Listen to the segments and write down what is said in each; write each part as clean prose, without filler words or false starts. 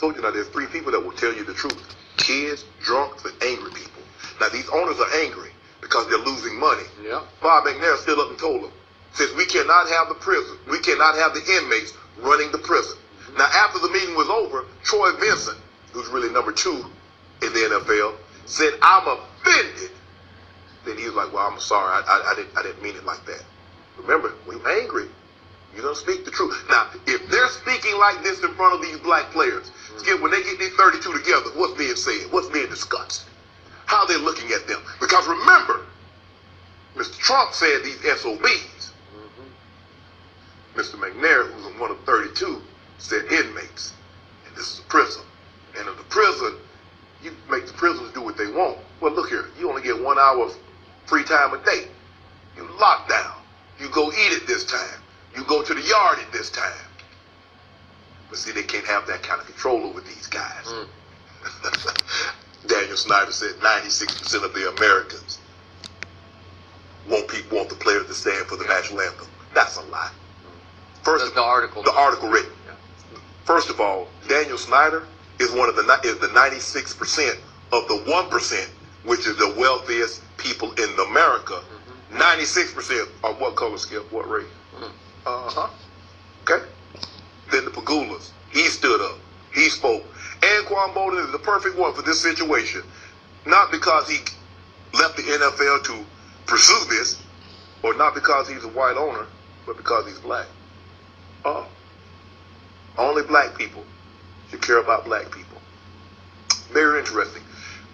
told you now, there's three people that will tell you the truth. Kids, drunks, and angry people. Now, these owners are angry because they're losing money. Yeah. Bob McNair stood up and told them, says, we cannot have the prison. We cannot have the inmates running the prison. Mm-hmm. Now, after the meeting was over, Troy Vincent, who's really number 2 in the NFL, said, I'm offended. Then he was like, well, I'm sorry. I didn't mean it like that. Remember, when you're angry, you're going to speak the truth. Now, if they're speaking like this in front of these black players, Skip, when they get these 32 together, what's being said? What's being discussed? How they're looking at them. Because remember, Mr. Trump said these SOBs. Mr. McNair, who's one of 32, said inmates. And this is a prison. And in the prison, you make the prisoners do what they want. Well, look here. You only get 1 hour of free time a day. You lock down. You go eat at this time. You go to the yard at this time. But see, they can't have that kind of control over these guys. Daniel Snyder said 96% of the Americans want the players to stand for the national anthem. That's a lie. First, the article written. Yeah. First of all, Daniel Snyder is one of the 96% of the 1%, which is the wealthiest people in America. 96% are what color, Skip? What race? Okay. Then the Pagulas. He stood up. He spoke. Anquan Bolden is the perfect one for this situation. Not because he left the NFL to pursue this, or not because he's a white owner, but because he's black. Only black people should care about black people. Very interesting.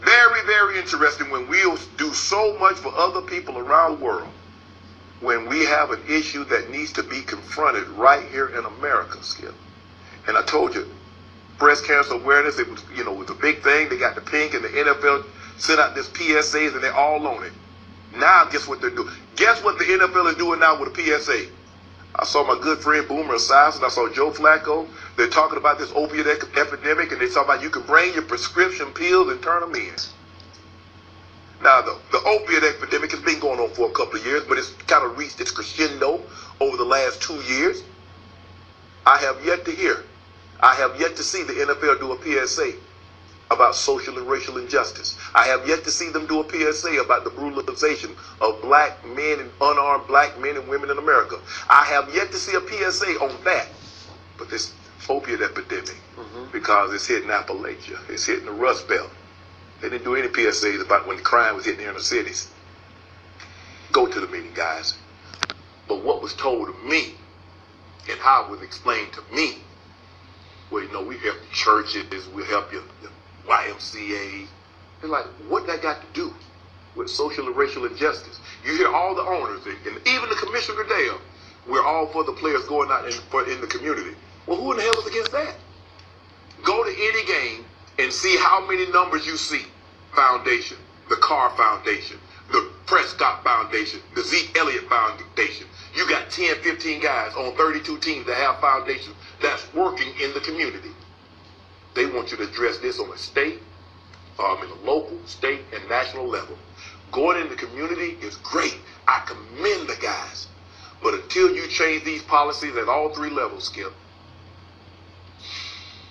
Very, very interesting when we do so much for other people around the world. When we have an issue that needs to be confronted right here in America, Skip. And I told you, breast cancer awareness, it was, it was a big thing. They got the pink, and the NFL sent out this PSAs, and they're all on it. Now, guess what they're doing? Guess what the NFL is doing now with a PSA? I saw my good friend Boomer Esiason. I saw Joe Flacco. They're talking about this opiate epidemic, and they talk about you can bring your prescription pills and turn them in. Now, the opiate epidemic has been going on for a couple of years, but it's kind of reached its crescendo over the last 2 years. I have yet to see the NFL do a PSA about social and racial injustice. I have yet to see them do a PSA about the brutalization of black men and unarmed black men and women in America. I have yet to see a PSA on that. But this opiate epidemic, because it's hitting Appalachia, it's hitting the Rust Belt. They didn't do any PSAs about when the crime was hitting the inner cities. Go to the meeting, guys. But what was told to me and how it was explained to me, well, we help the churches, we help the YMCA. They're like, what that got to do with social and racial injustice? You hear all the owners, and even the commissioner today, we're all for the players going out in the community. Well, who in the hell is against that? Go to any game and see how many numbers you see. Foundation, the Carr Foundation, the Prescott Foundation, the Zeke Elliott Foundation. You got 10, 15 guys on 32 teams that have foundations that's working in the community. They want you to address this on a state, in a local, state, and national level. Going in the community is great. I commend the guys. But until you change these policies at all 3 levels, Skip,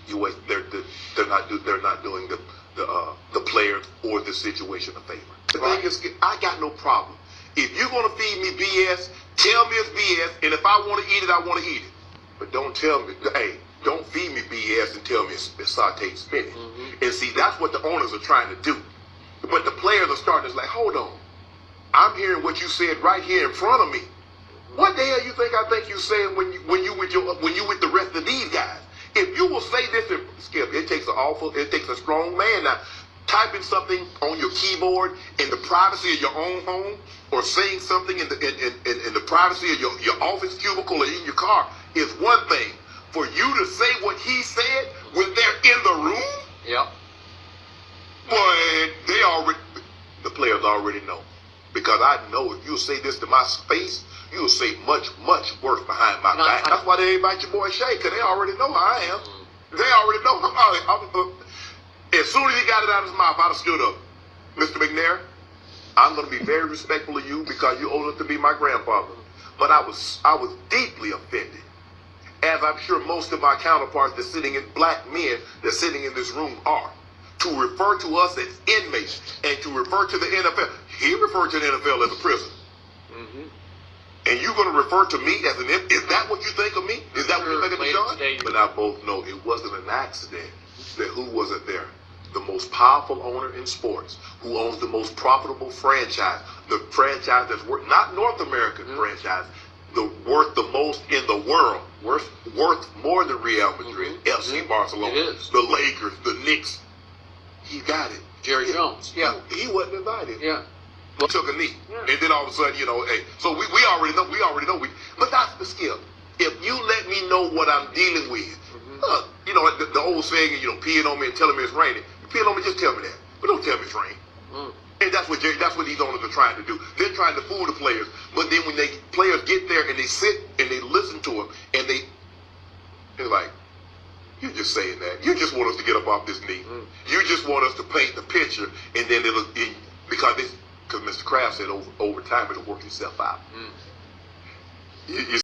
they're not doing the players or the situation a favor. The thing is, I got no problem. If you're gonna feed me BS, tell me it's BS, and if I want to eat it, I want to eat it. But don't tell me, hey, don't feed me BS and tell me it's sauteed spinach. And see, that's what the owners are trying to do. But the players are starting to like, hold on, I'm hearing what you said right here in front of me. What the hell you think I think you saying when you with the rest of these guys? If you will say this, and Skip, it takes a strong man now. Typing something on your keyboard in the privacy of your own home, or saying something in the privacy of your office cubicle or in your car is one thing. For you to say what he said when they're in the room, yep. Boy, the players already know. Because I know if you say this to my face, you'll say much, much worse behind my back. That's why they invite your boy Shay, because they already know how I am. They already know. As soon as he got it out of his mouth, I'd have stood up. Mr. McNair, I'm going to be very respectful of you because you're old enough to be my grandfather. But I was deeply offended, as I'm sure most of my counterparts that's sitting in black men that's sitting in this room are. To refer to us as inmates and to refer to the NFL. He referred to the NFL as a prison. And you're going to refer to me as an inmate? Is that what you think of me? Is that what you think of me, Sean? But I both know it wasn't an accident that who wasn't there? The most powerful owner in sports, who owns the most profitable franchise, the franchise that's worth, not North American franchise, worth the most in the world, worth more than Real Madrid, FC Barcelona, the Lakers, the Knicks. He got it. Jerry Jones. Yeah. He wasn't invited. Yeah. He took a knee. Yeah. And then all of a sudden, you know, hey, so we already know. But that's the skill. If you let me know what I'm dealing with, you know, the old saying, you know, peeing on me and telling me it's raining. You peeing on me, just tell me that. But don't tell me it's raining. And that's what these owners are trying to do. They're trying to fool the players. But then when players get there and they sit and they listen to them and they're like, you're just saying that. You just want us to get up off this knee. You just want us to paint the picture, and then because Mr. Kraft said over time it'll work itself out. You